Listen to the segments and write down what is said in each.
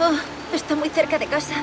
Oh, está muy cerca de casa.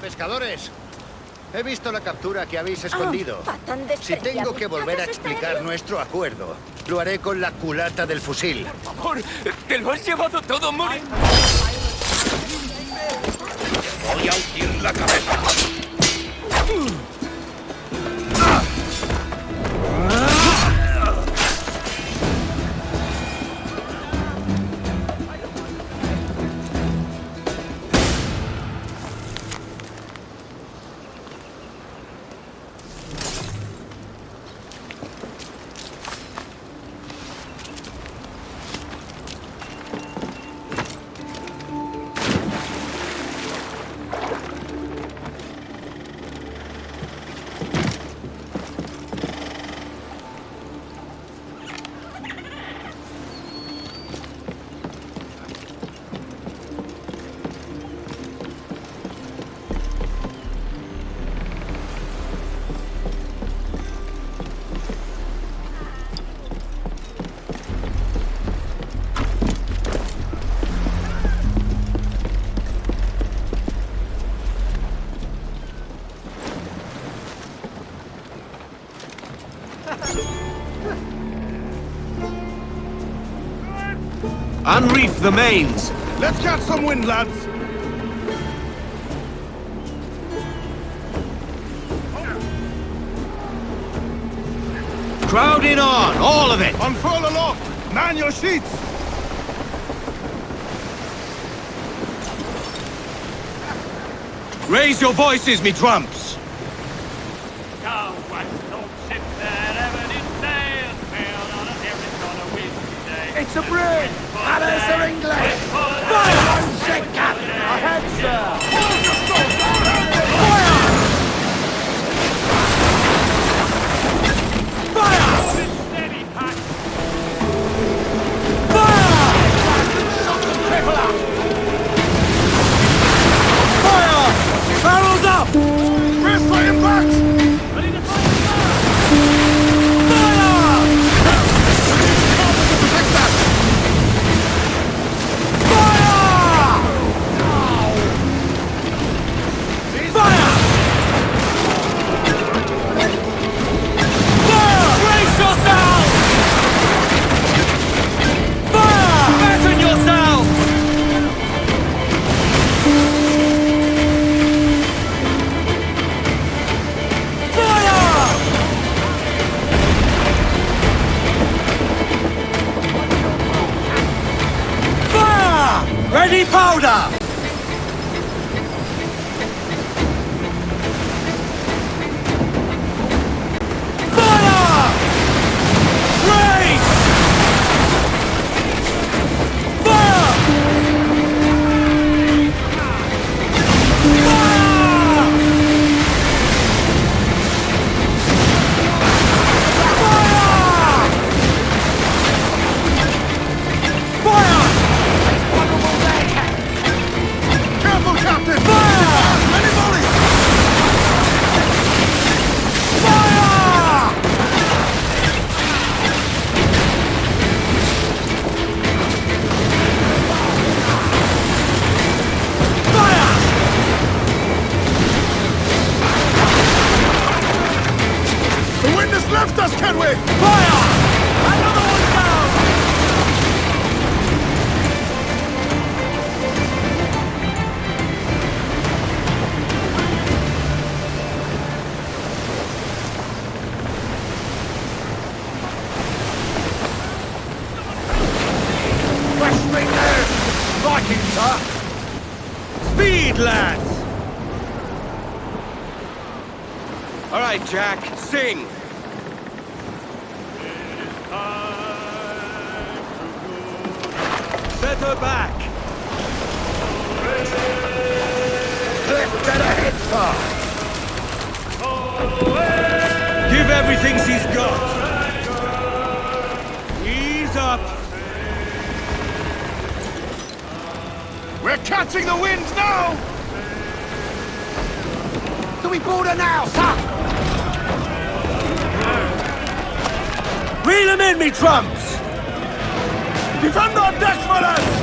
Pescadores, he visto la captura que habéis escondido. Patán Si tengo despreciable. que volver a ¿Haces estar explicar aquí? nuestro acuerdo, lo haré con la culata del fusil. Por favor, te lo has llevado todo, Mori. Voy a hundir la cabeza. Unreef the mains! Let's catch some wind, lads! Crowd in on, all of it! Unfurl aloft! Man your sheets! Raise your voices, me trumps! It's a brig! Colours are English! Fire! One shake cap! Ahead, sir! Hold your sword! Fire! Fire! Fire! Fire! Barrels up! Brace for impact! Ready to fire! Ready powder! Fire! Raise! Fire! Fire! Careful, Captain! Fire! Many volleys! Fire! Fire! The wind has left us, Kenway! Fire! Another one down! Viking, sir! Speed, lads! All right, Jack, sing! Set her back! Cliff dead ahead, sir! Give everything she's got! Ease up! We're catching the wind now! Do we board her now, sir? Reel them in, me trumps! Defend our decks, my lads!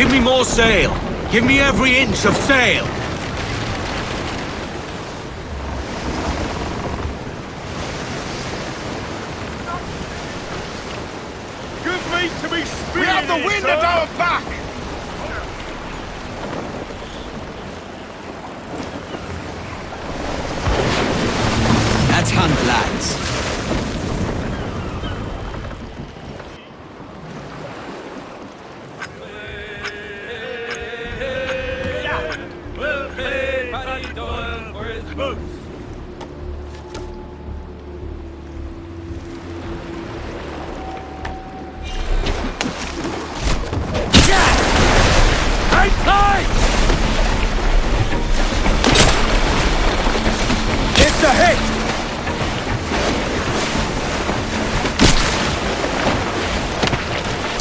Give me more sail! Give me every inch of sail! Good meat to be speared. We have the wind at our back! That's hunt, lads. It's a hit!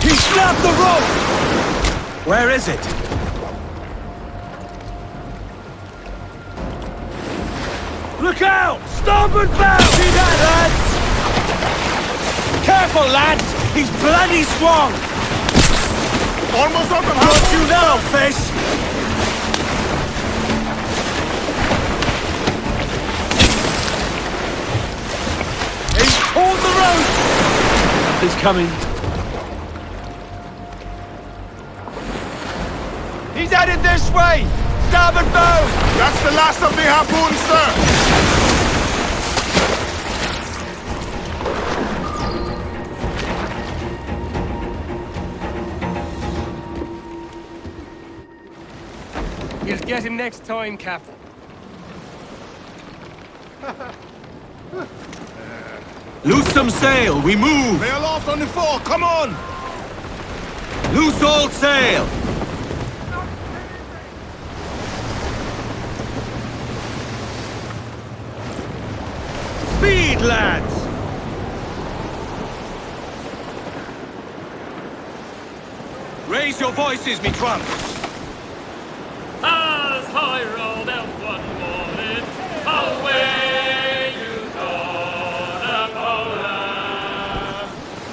He snapped the rope! Where is it? Look out! Starboard bow! See that, lads? Careful, lads! He's bloody strong! Almost up and got you now, fish! He's pulled the rope! He's coming. He's headed this way! Starboard bow! That's the last of the harpoon, sir! You'll get him next time, Captain. Loose some sail, we move! They are lost on the fore, come on! Loose all sail! Speed, lads! Raise your voices, me trumps! As I rolled out one morning, away you go, Napoleon.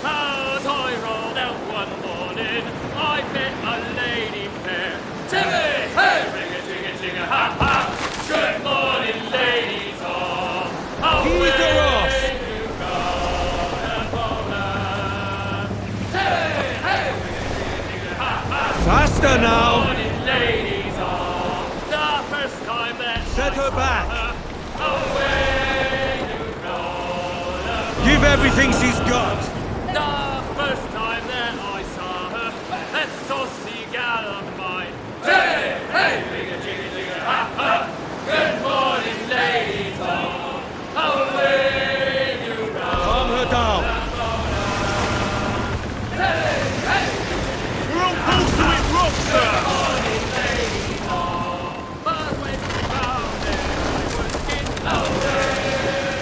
As I rolled out one morning, I met a lady fair. Timmy, hey, ring a jing a jing a ha ha. Good morning, ladies all. Away you go, Napoleon. Timmy, hey, ring a jing a jing a ha ha. Faster now! Good morning, ladies all. The first time that Set her back! away you go. Give everything she's got! The first time that I saw her, that saucy gal of mine. Hey, hey, jigga, jigga, jigga, ha, ha. Good morning, ladies all. Away you go. Calm her down! Hey, hey, We're on course to hit rock, sir! morning, ladies all. But when you found it, I was getting away.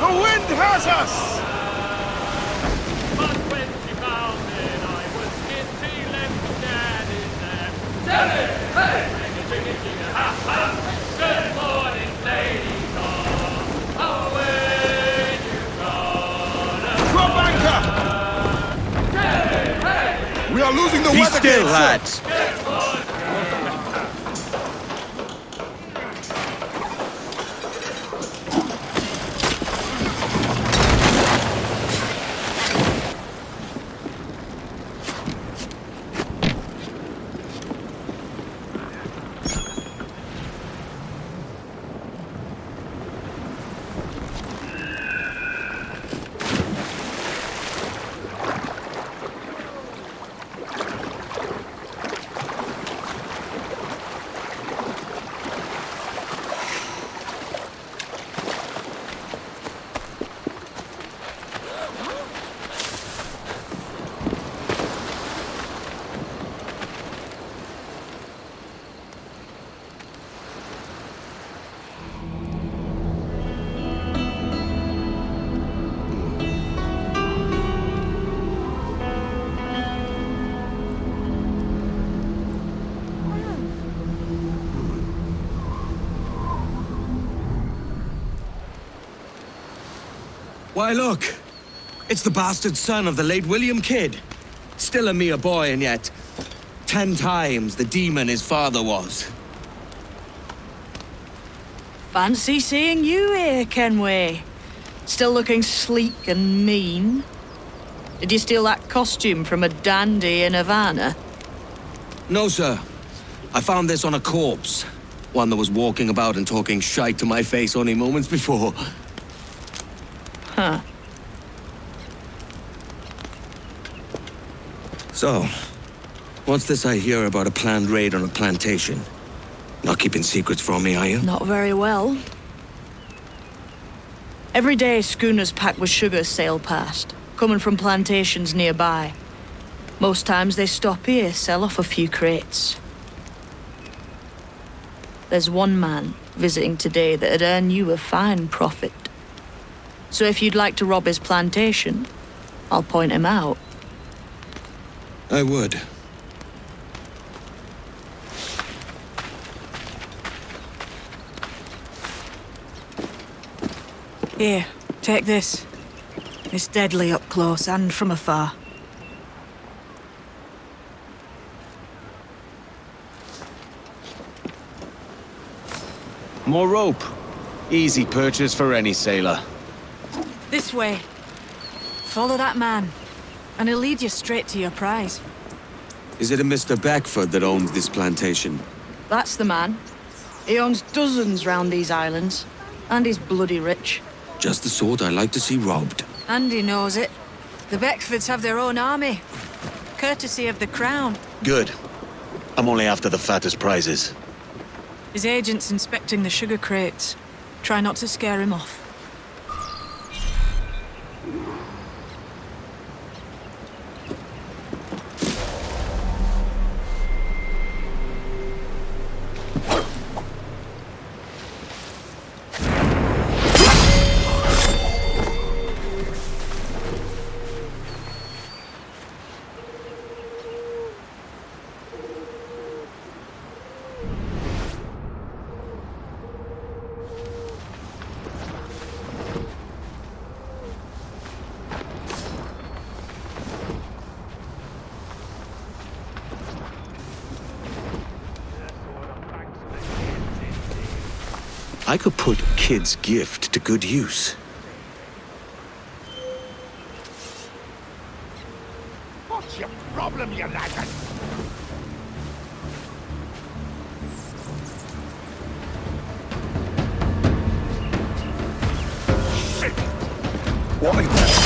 The wind has us! But when she found it, I was getting left dead in there. Hey, hey, jigga, jigga, jigga, ha, ha. Good morning, ladies all. Away you go. Drop anchor! Hey, hey, We are losing the Be weather still, gauge, sir. lads! Why, look! It's the bastard son of the late William Kidd. Still a mere boy, and yet 10 times the demon his father was. Fancy seeing you here, Kenway. Still looking sleek and mean. Did you steal that costume from a dandy in Havana? No, sir. I found this on a corpse. One that was walking about and talking shite to my face only moments before. Huh. So, what's this I hear about a planned raid on a plantation? Not keeping secrets from me, are you? Not very well. Every day, schooners packed with sugar sail past, coming from plantations nearby. Most times they stop here, sell off a few crates. There's one man visiting today that'd earn you a fine profit. So if you'd like to rob his plantation, I'll point him out. I would. Here, take this. It's deadly up close and from afar. More rope. Easy purchase for any sailor. This way. Follow that man, and he'll lead you straight to your prize. Is it a Mr. Beckford that owns this plantation? That's the man. He owns dozens round these islands, and he's bloody rich. Just the sort I like to see robbed. And he knows it. The Beckfords have their own army, courtesy of the Crown. Good. I'm only after the fattest prizes. His agent's inspecting the sugar crates. Try not to scare him off. I could put Kid's gift to good use. What's your problem, you laggard? Shit! What is that?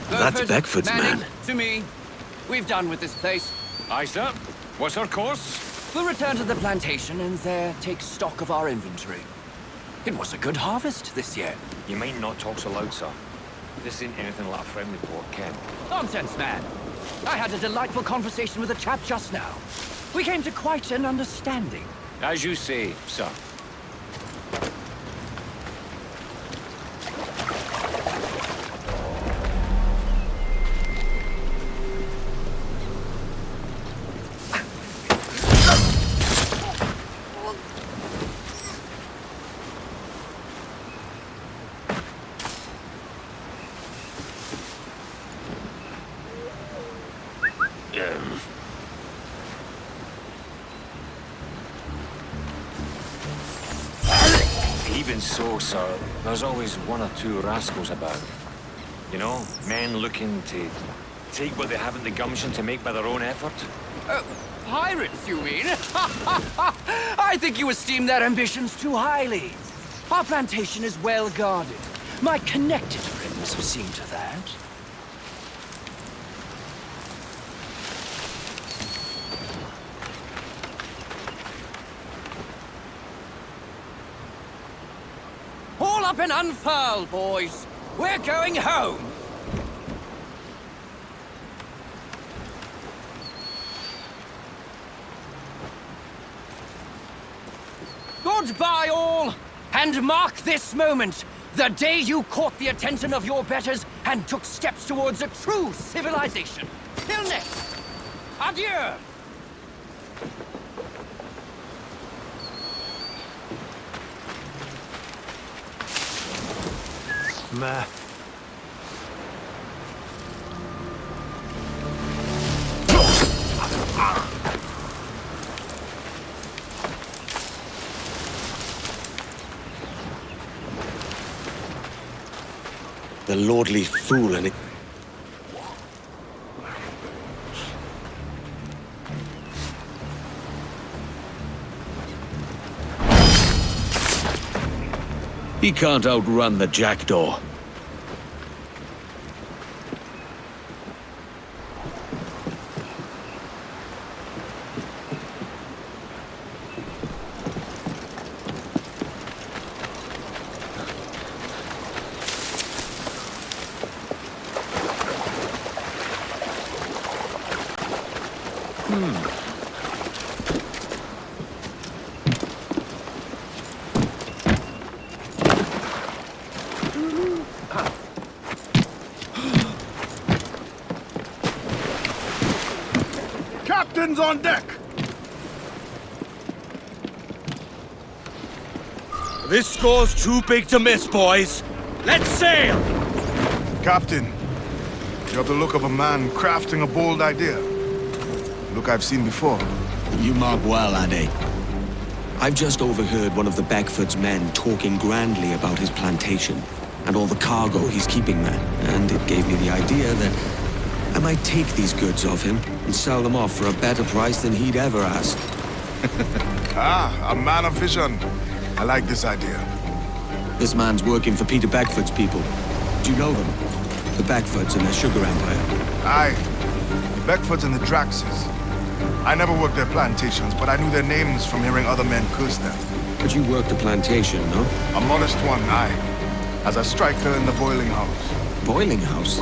That's Beckford's man. To me. We've done with this place. Aye, sir. What's our course? We'll return to the plantation and there take stock of our inventory. It was a good harvest this year. You might not talk so loud, sir. This ain't anything like a friendly port, Ken. Nonsense, man. I had a delightful conversation with a chap just now. We came to quite an understanding. As you say, sir. Even so, sir, there's always one or two rascals about. You know, men looking to take what they haven't the gumption to make by their own effort. Pirates, you mean? I think you esteem their ambitions too highly. Our plantation is well guarded. My connected friends have seen to that. Haul up and unfurl, boys. We're going home. Goodbye, all! And mark this moment, the day you caught the attention of your betters and took steps towards a true civilization. Till next, adieu! Meh. The lordly fool and it... He can't outrun the jackdaw. Captain's on deck! This score's too big to miss, boys. Let's sail! Captain, you have the look of a man crafting a bold idea. Look I've seen before. You mark well, Ade. I've just overheard one of the Beckford's men talking grandly about his plantation and all the cargo he's keeping there, and it gave me the idea that I might take these goods off him and sell them off for a better price than he'd ever ask. Ah, a man of vision. I like this idea. This man's working for Peter Beckford's people. Do you know them? The Beckfords and their sugar empire. Aye, the Beckfords and the Draxes. I never worked their plantations, but I knew their names from hearing other men curse them. But you worked a plantation, no? A modest one, aye. As a striker in the boiling house. Boiling house?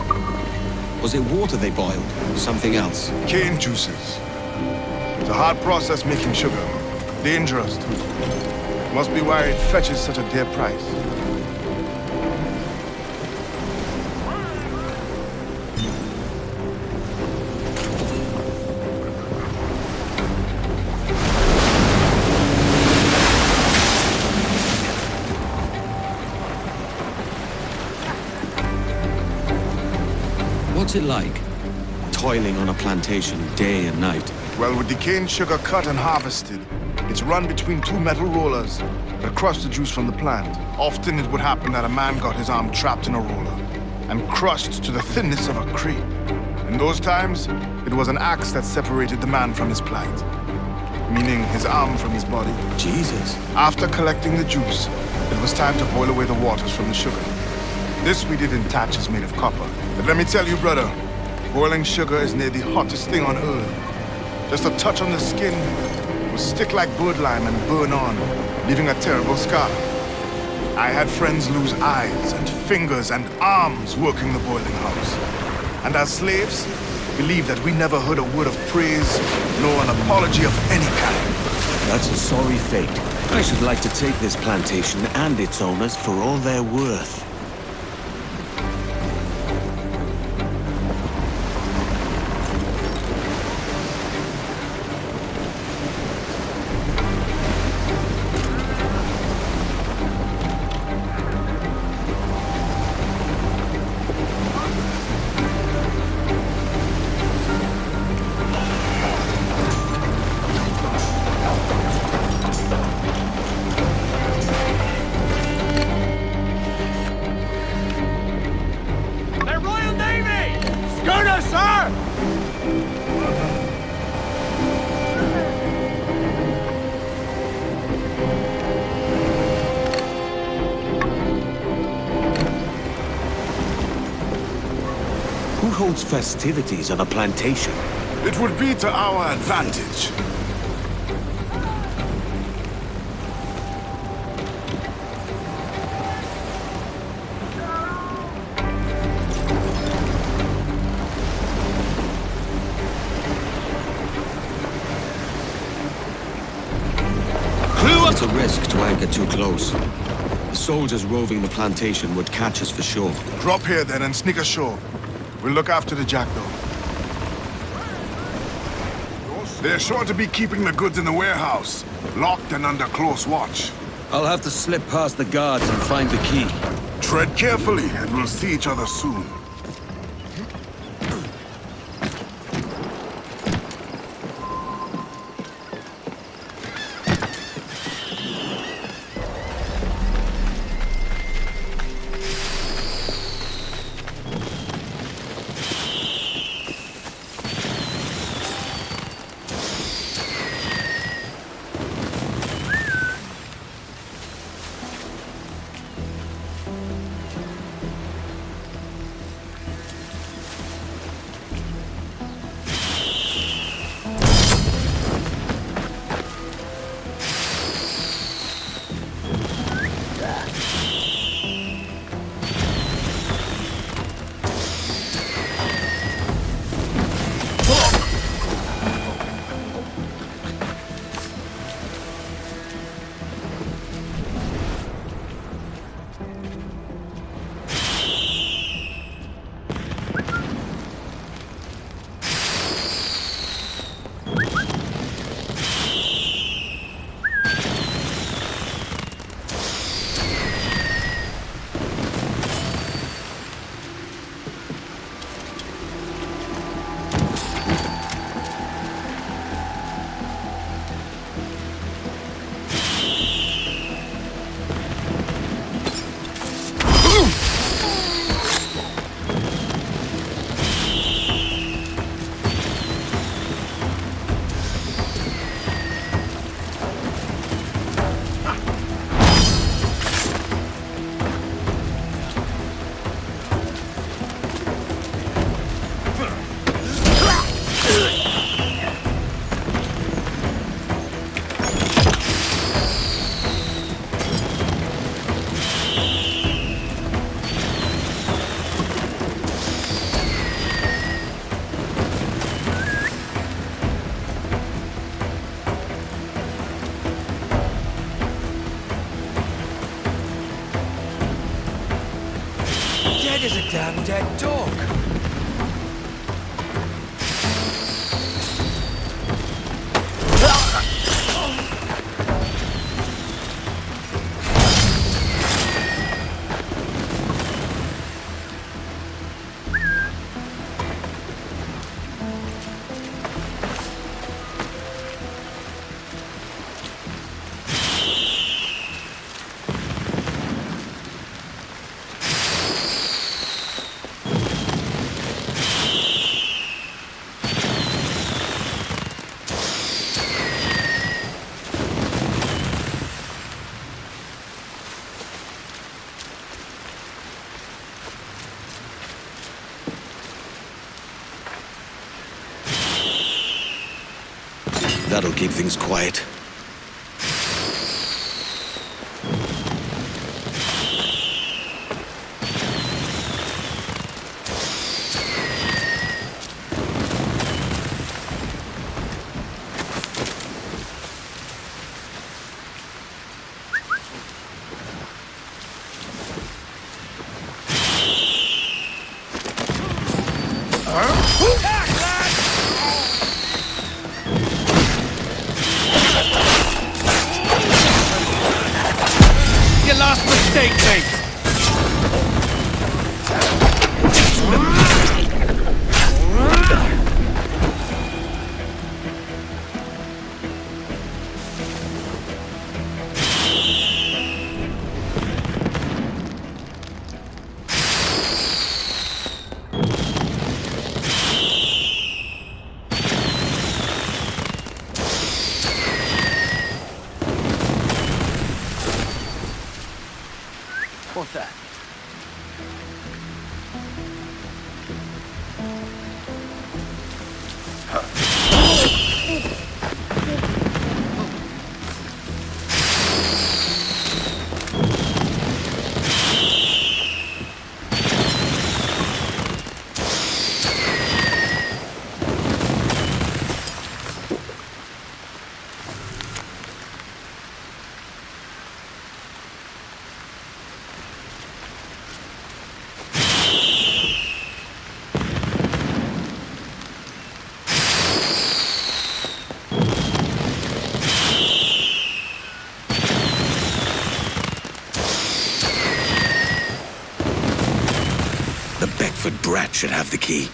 Was it water they boiled? Something else? Cane juices. It's a hard process making sugar. Dangerous, too. Must be why it fetches such a dear price. What's it like? Toiling on a plantation day and night? Well, with the cane sugar cut and harvested, it's run between two metal rollers that crush the juice from the plant. Often it would happen that a man got his arm trapped in a roller and crushed to the thinness of a creep. In those times, it was an axe that separated the man from his plight, meaning his arm from his body. Jesus. After collecting the juice, it was time to boil away the waters from the sugar. This we did in thatches made of copper. But let me tell you, brother, boiling sugar is near the hottest thing on earth. Just a touch on the skin will stick like birdlime and burn on, leaving a terrible scar. I had friends lose eyes and fingers and arms working the boiling house. And as slaves, believed that we never heard a word of praise, nor an apology of any kind. That's a sorry fate. I should like to take this plantation and its owners for all they're worth. announce festivities on a plantation? It would be to our advantage. It's a risk to anchor too close. The soldiers roving the plantation would catch us for sure. Drop here then and sneak ashore. We'll look after the jackdaw. They're sure to be keeping the goods in the warehouse, locked and under close watch. I'll have to slip past the guards and find the key. Tread carefully, and we'll see each other soon. Dead as a damn dead dog. That'll keep things quiet. rat should have the key.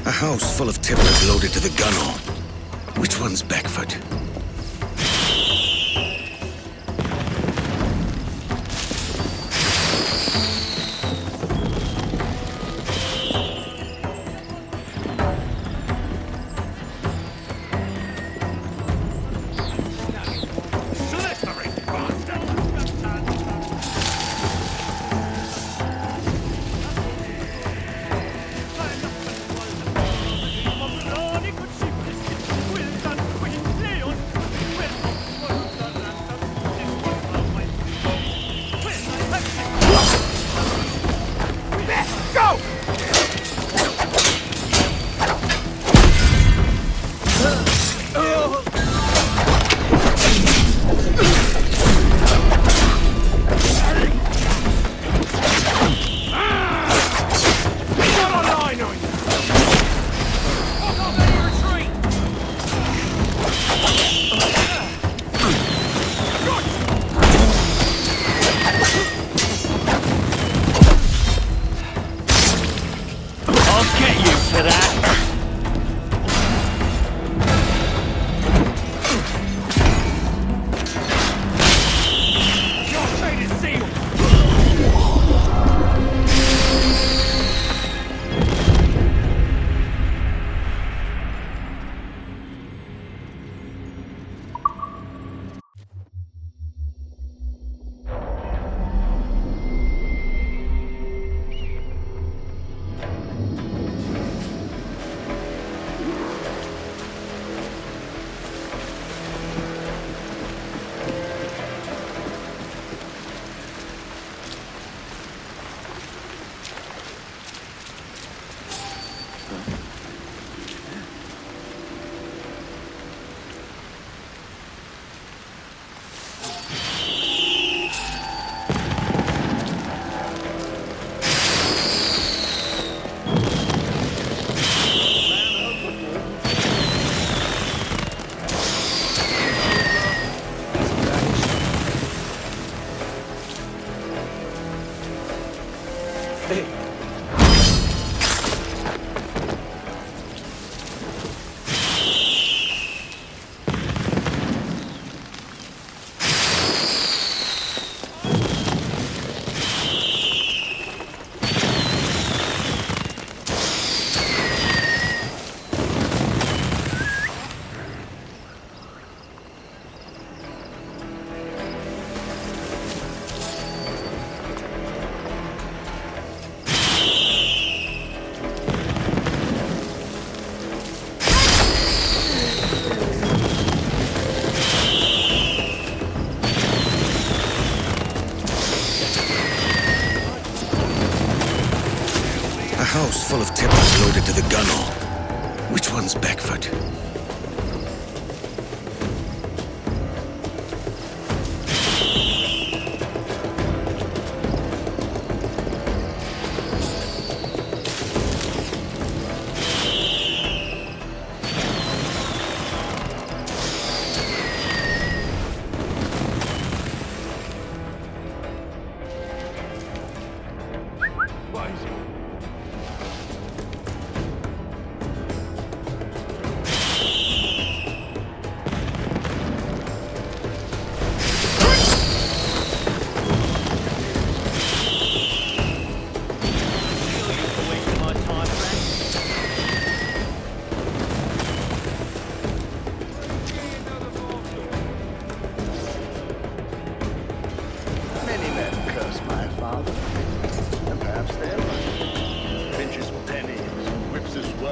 A house full of tipplers loaded to the gunwale. Which one's Beckford? House full of tipplers loaded to the gunwale. Which one's Beckford?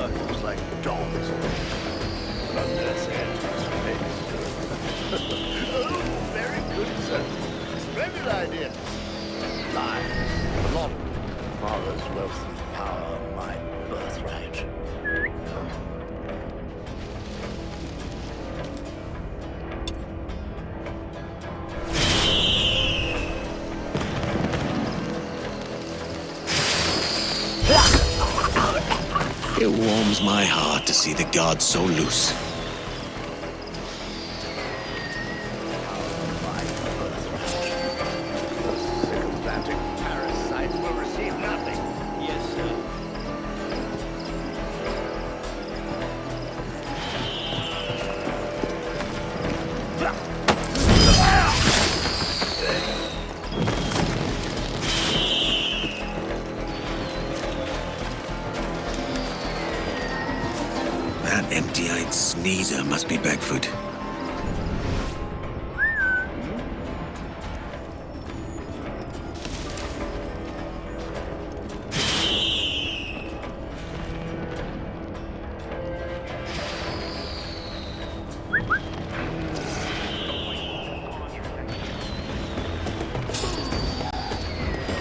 circles like dogs. But I'm gonna say it to his face. Oh, very good, sir. Splendid idea. Lies. A lot of it. Father's wealth and power, my birthright. It warms my heart to see the gods so loose. Sycophantic parasites will receive nothing. Yes, sir. That empty-eyed sneezer must be Beckford.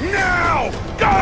Now! Go!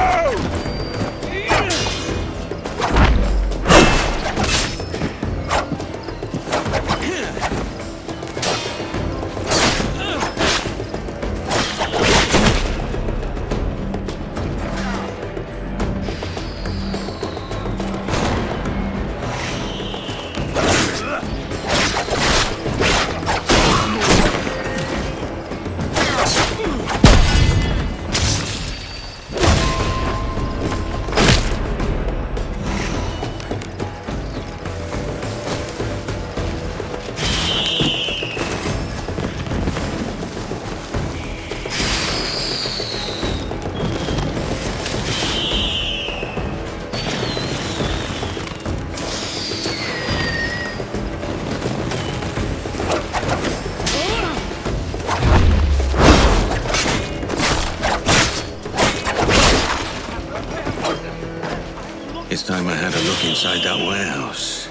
It's time I had a look inside that warehouse.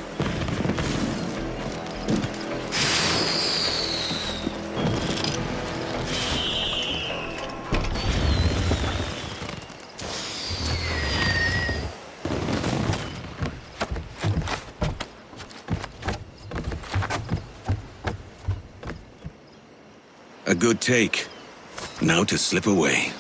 A good take. Now to slip away.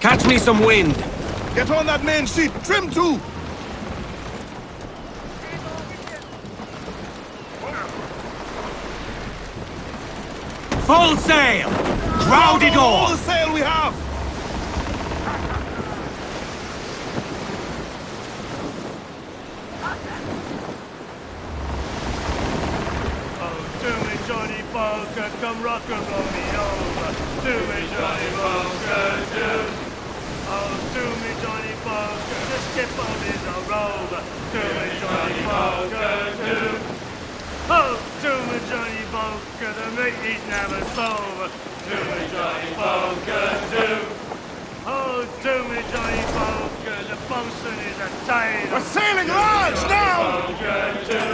Catch me some wind! Get on that main sheet! Trim to! Full sail! Crowd it All all! the sail we have! To me, Johnny Poker, come rock and roll me over. To me, Johnny Poker, do. Oh, to me, Johnny Poker, the skip on is a rover. To me, Johnny Poker, do. Oh, to me, Johnny Poker, the meat is never sober. To me, Johnny Poker, do. Oh, to me, Johnny Poker, the bosun is a tailor. We're sailing large now! Poker, do.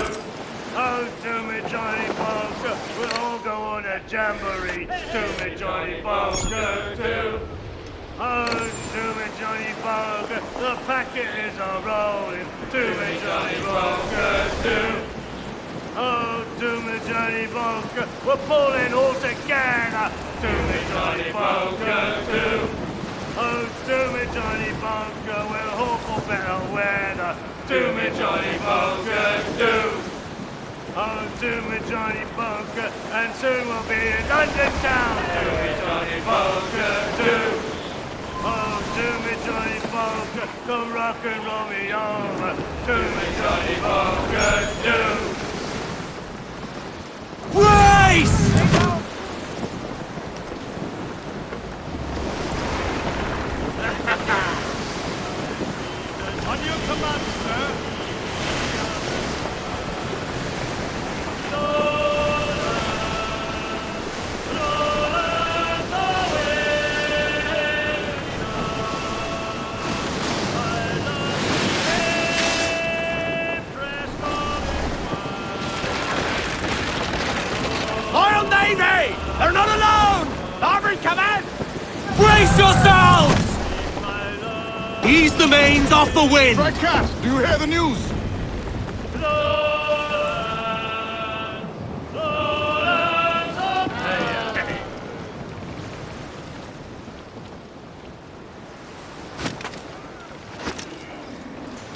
Oh, to me, Johnny Poker, we'll all go on a jamboree. To me, Johnny Poker, too. Oh, to me, Johnny Poker, the packet is a-rolling. To me, Johnny Poker, too. Oh, to me, Johnny Poker, we're pulling all together. To me, Johnny Poker, too. Oh, to me, Johnny Poker, we'll hope for better weather. To me, Johnny Poker, too. Oh, to me, Johnny Poker, and soon we'll be in London town. To me, Johnny Poker, too. Oh, to me, Johnny Poker, come rock and roll me over. To me, Johnny Poker, too. Right! Navy! They're not alone! Starboard command! Brace yourselves! Ease the mains off the wind! Right, Cat, do you hear the news?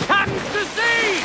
Hands to sea!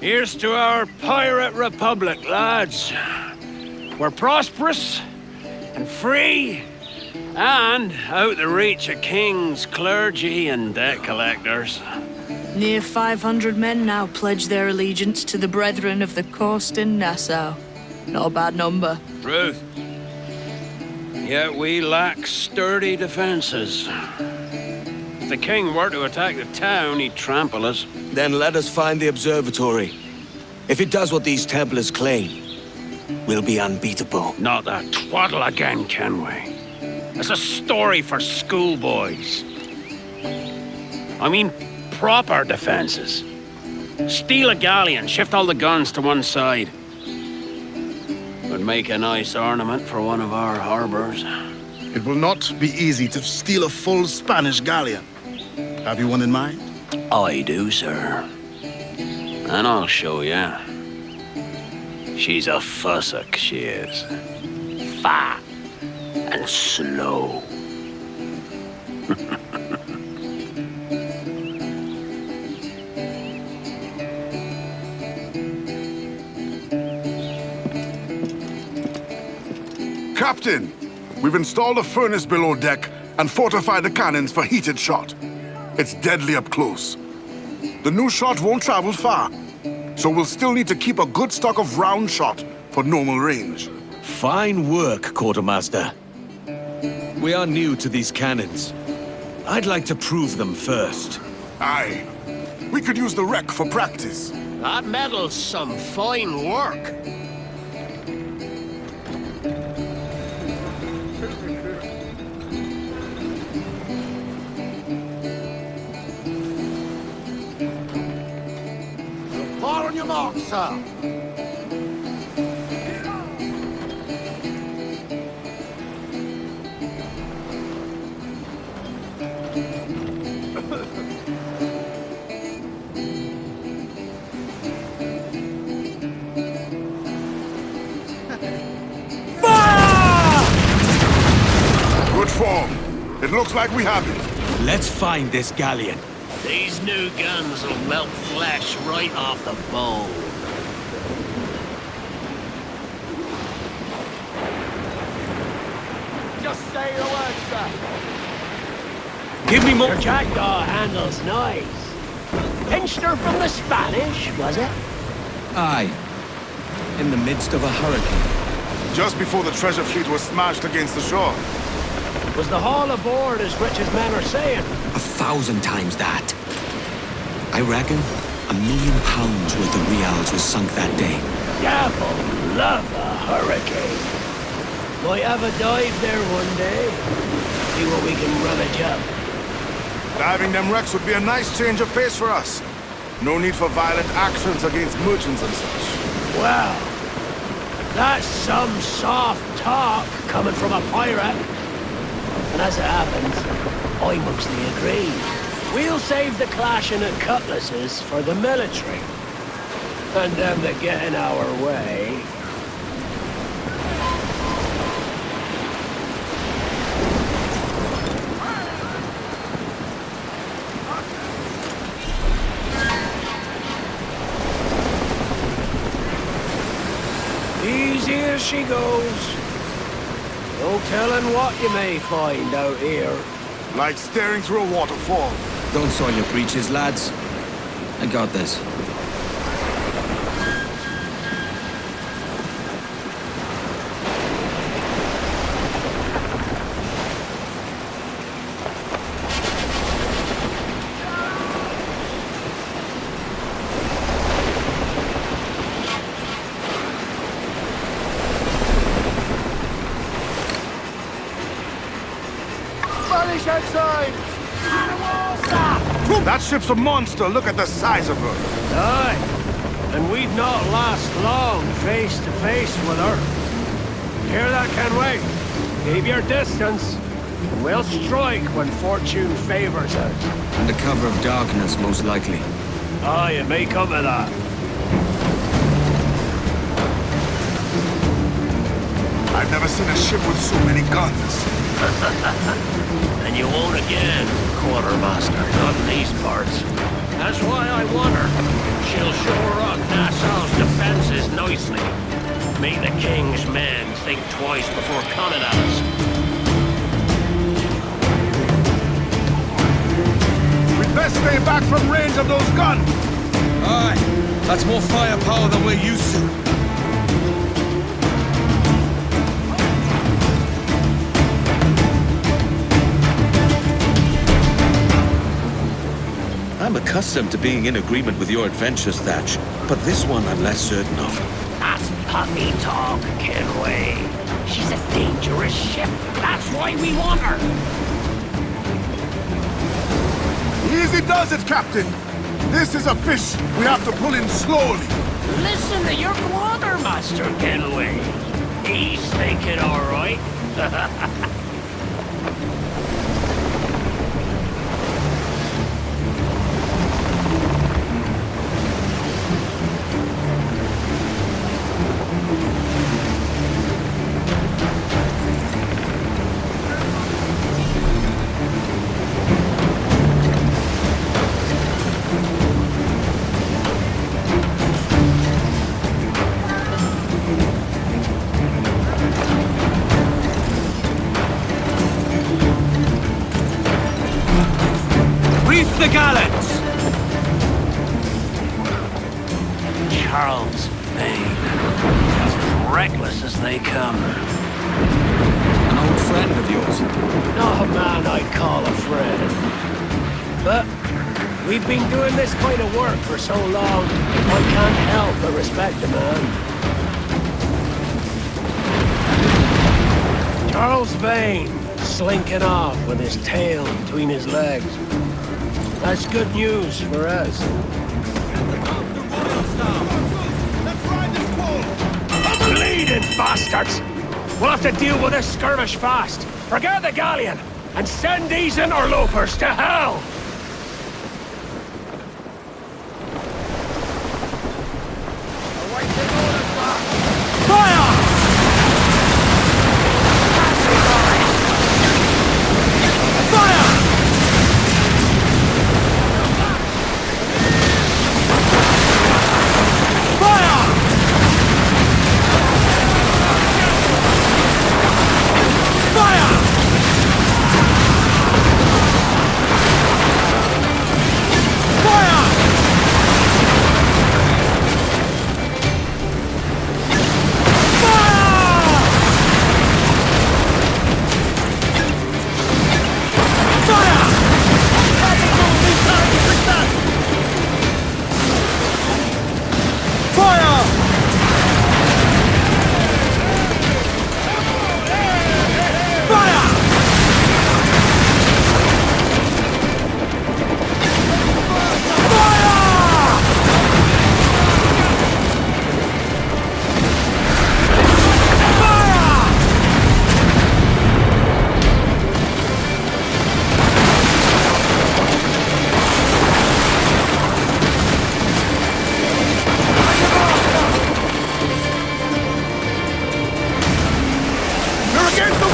Here's to our pirate republic, lads. We're prosperous and free and out the reach of kings, clergy, and debt collectors. Near 500 men now pledge their allegiance to the Brethren of the Coast in Nassau. Not a bad number. Truth. Yet we lack sturdy defenses. If the king were to attack the town, he'd trample us. Then let us find the observatory. If it does what these Templars claim, we'll be unbeatable. Not that twaddle again, Kenway. It's a story for schoolboys. I mean, proper defenses. Steal a galleon, shift all the guns to one side. Would make a nice ornament for one of our harbors. It will not be easy to steal a full Spanish galleon. Have you one in mind? I do, sir. And I'll show you. She's a fussock, she is. Fat and slow. Captain, we've installed a furnace below deck and fortified the cannons for heated shot. It's deadly up close. The new shot won't travel far, so we'll still need to keep a good stock of round shot for normal range. Fine work, Quartermaster. We are new to these cannons. I'd like to prove them first. Aye. We could use the wreck for practice. That metal's some fine work. Fire on your mark, sir. Good form. It looks like we have it. Let's find this galleon. These new guns will melt flesh right off the bone. Just say the word, sir. Give me more. Your jackdaw handles nice. Pinched her from the Spanish, was it? Aye. In the midst of a hurricane. just before the treasure fleet was smashed against the shore. Was the haul aboard as rich as men are saying? 1,000 times that. I reckon £1 million worth of reals was sunk that day. Devil love a hurricane. Might have a dive there one day. See what we can rummage up. Diving them wrecks would be a nice change of pace for us. No need for violent actions against merchants and such. Well, that's some soft talk coming from a pirate. And as it happens, I mostly agree. We'll save the clashing of cutlasses for the military. And them that get in our way. Easy as she goes. No telling what you may find out here. Like staring through a waterfall. Don't soil your breeches, lads. I got this. Spanish outside! That ship's a monster. Look at the size of her. Aye. And we'd not last long face to face with her. Hear that, Kenway? Keep your distance. And we'll strike when fortune favors us. Under cover of darkness, most likely. Aye, it may come to that. I've never seen a ship with so many guns. And you won't again, quartermaster, not in these parts. That's why I want her. She'll shore up Nassau's defenses nicely. Make the king's men think twice before coming at us. We'd best stay back from range of those guns. Aye, that's more firepower than we're used to. I'm accustomed to being in agreement with your adventures, Thatch, but this one I'm less certain of. That's puppy talk, Kenway. She's a dangerous ship. That's why we want her. Easy does it, Captain. This is a fish. We have to pull in slowly. Listen to your quartermaster, Kenway. He's thinking all right. The gallants! Charles Vane. As reckless as they come. An old friend of yours? Not a man I'd call a friend. But we've been doing this kind of work for so long, I can't help but respect the man. Charles Vane, slinking off with his tail between his legs. That's good news for us. Bleeding bastards! We'll have to deal with this skirmish fast. Forget the galleon, and send these interlopers to hell! Fire! Fire!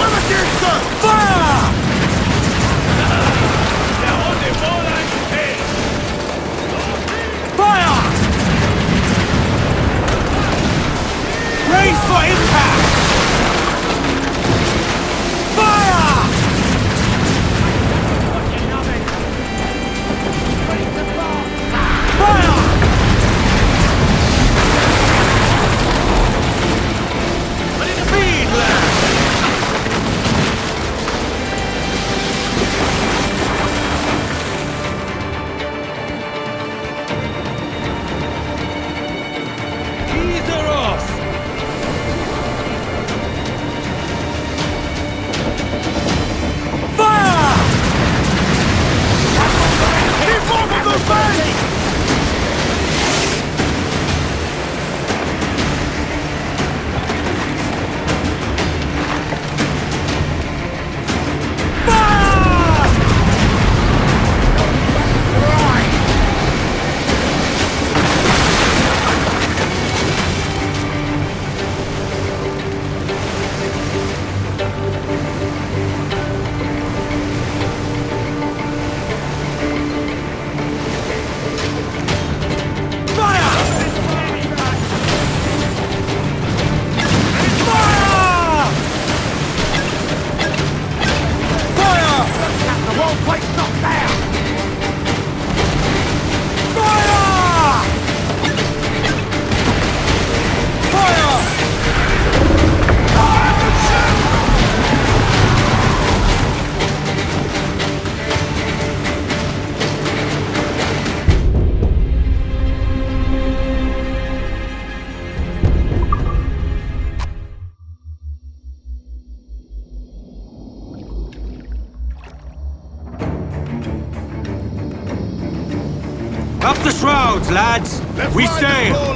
Affirmative, sir! Fire! Fire! Brace for impact! Fire! Fire! Speed, lad! Ease her off! Fire! Keep off of those men! Up the shrouds, lads! We sail!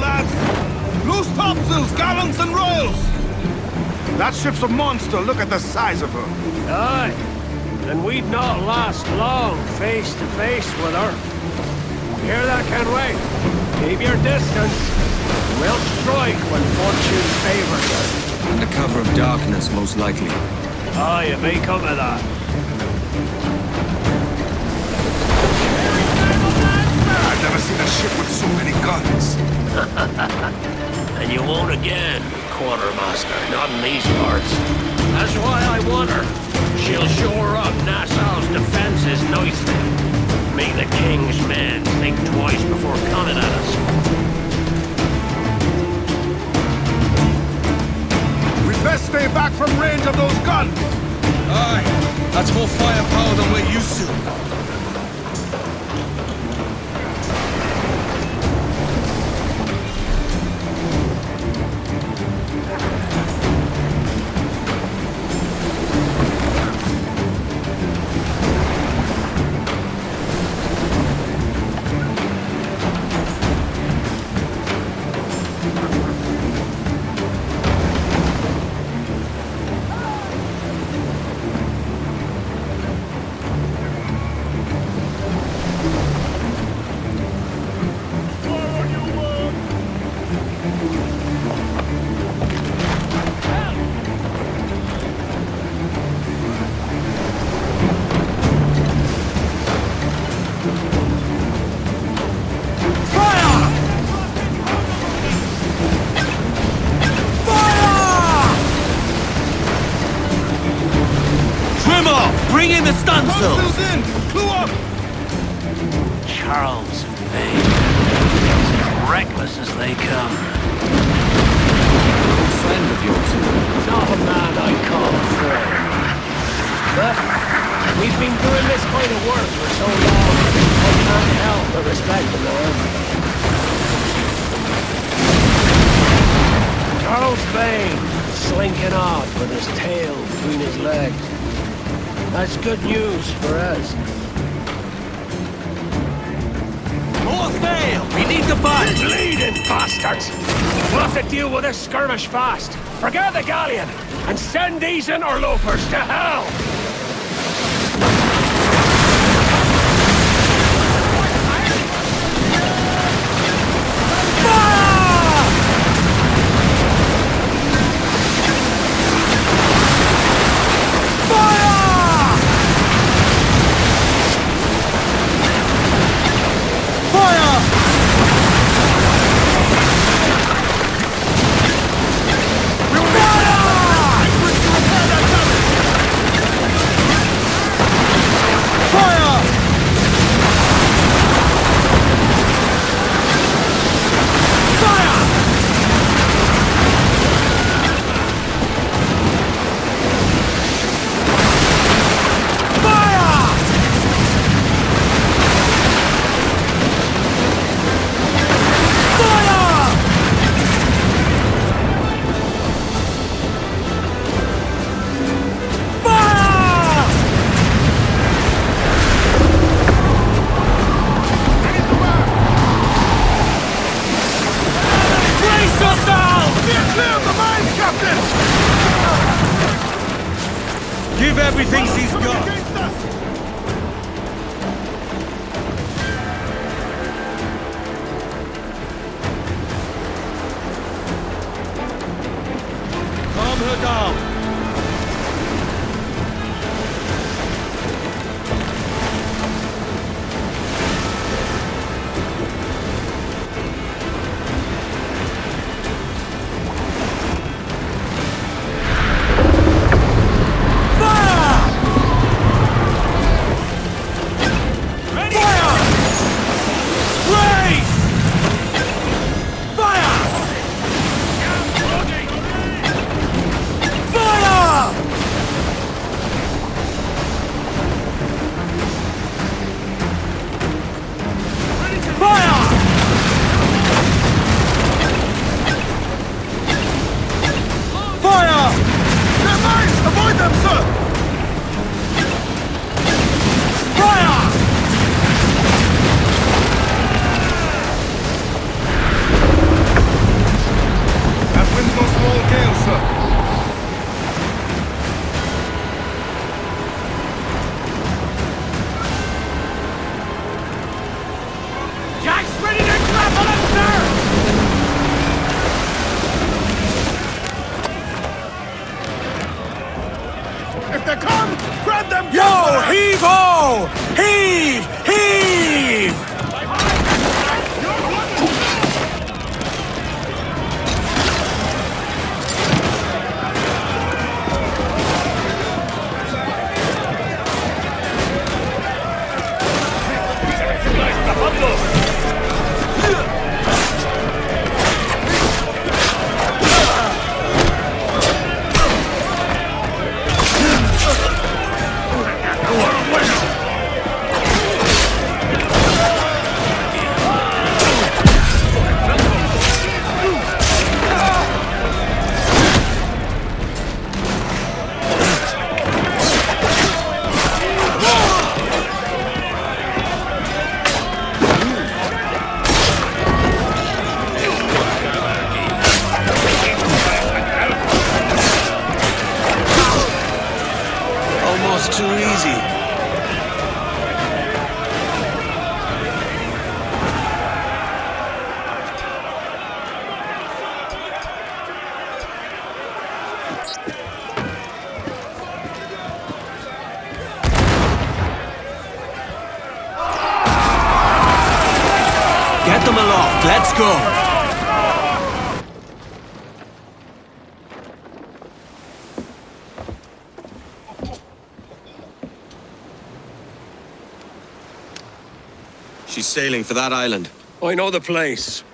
Loose topsails, gallants and royals! That ship's a monster. Look at the size of her. Aye, and we'd not last long face to face with her. Hear that, Kenway? Keep your distance. We'll strike when fortune favors us. Under cover of darkness, most likely. Aye, it may come to that. I've never seen a ship with so many guns. And you won't again, Quartermaster, not in these parts. That's why I want her. She'll shore up Nassau's defenses nicely. Make the King's men think twice before coming at us. We'd best stay back from range of those guns. Aye, that's more firepower than we're used to. Bring in the stunsail! In! Clue up! Charles Vane. Reckless as they come. Friend of yours. Not a man I'd call a friend. But we've been doing this kind of work for so long, I can't help but respect the man. Charles Vane, slinking off with his tail between his legs. That's good news for us. More sail! We need to budge! Bleeding bastards! We'll have to deal with this skirmish fast. Forget the galleon, and send these interlopers to hell! Captain! Give everything he's got! Calm her down! Get them aloft, let's go! She's sailing for that island. I know the place.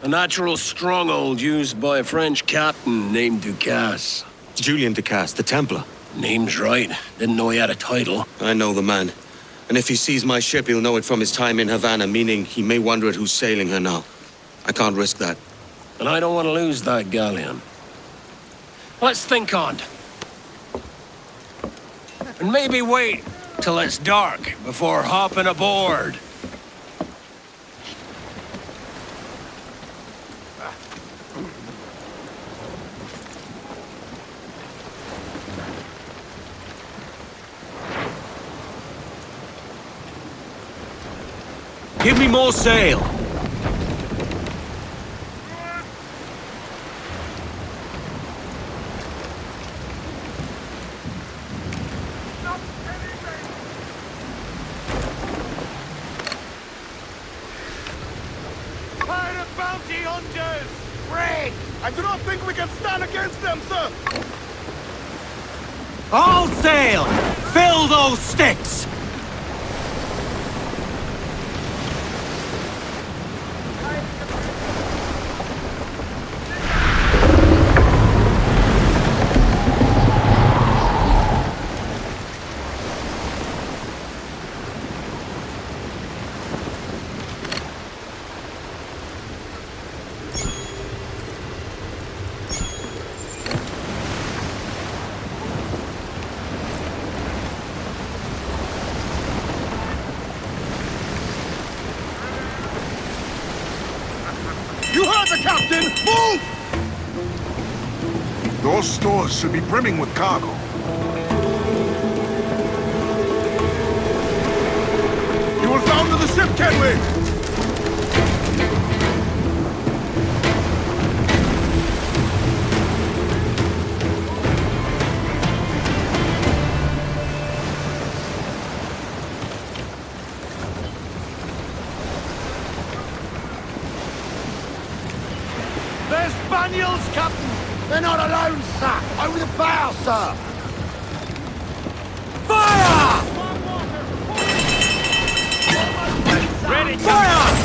A natural stronghold used by a French captain named Ducasse. Julian Ducasse, the Templar. Name's right. Didn't know he had a title. I know the man. And if he sees my ship, he'll know it from his time in Havana, meaning he may wonder at who's sailing her now. I can't risk that. And I don't want to lose that galleon. Let's think on it. And maybe wait till it's dark before hopping aboard. Give me more sail! Pirate bounty hunters! Ray! I do not think we can stand against them, sir! All sail! Fill those sticks! Those stores should be brimming with cargo. You will founder the ship, Kenway! There's Spaniels, Captain! They're not alone, sir! Over the bow, sir! Fire! Ready, Fire!